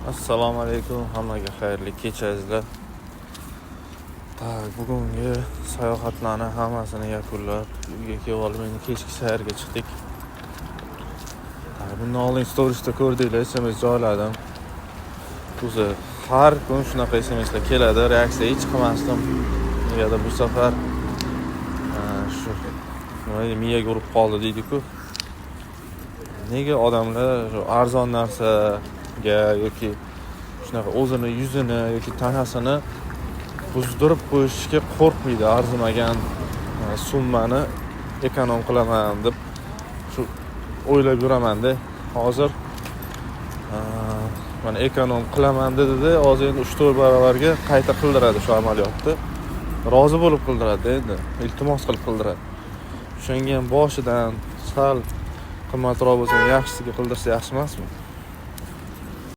Assalomu alaykum, hammaga xayrli kechangizlar. Bugungi sayohatlarni hammasini yakunlab, uyga kelib olib endi kechki sayrga chiqdik. Bundan oldin storiesda ko'rdinglar, SMS joyladim. O'zi har kun shunaqa SMSlar keladi, reaksiya hech qilmasdim. Negadir bu safar shu miyaga urib qoldi deydi-ku. Nega odamlar arzon narsaga yoki shunaqa o'zini yuzini yoki tanasini buzdirib qo'yishga qo'rqmaydi, arzimagan summani ekonom qilaman deb shu o'ylab yuraman-da. Hozir mana ekonom qilaman dedi, hozir endi 3-4 barobarga qayta qildiradi shu amaliyotni. Rozi bo'lib qildiradi endi, iltimos qilib qildiradi. O'shanga ham boshidan sal qimmatroq bo'lsa yaxshisiga qildirsa yaxshi emasmi?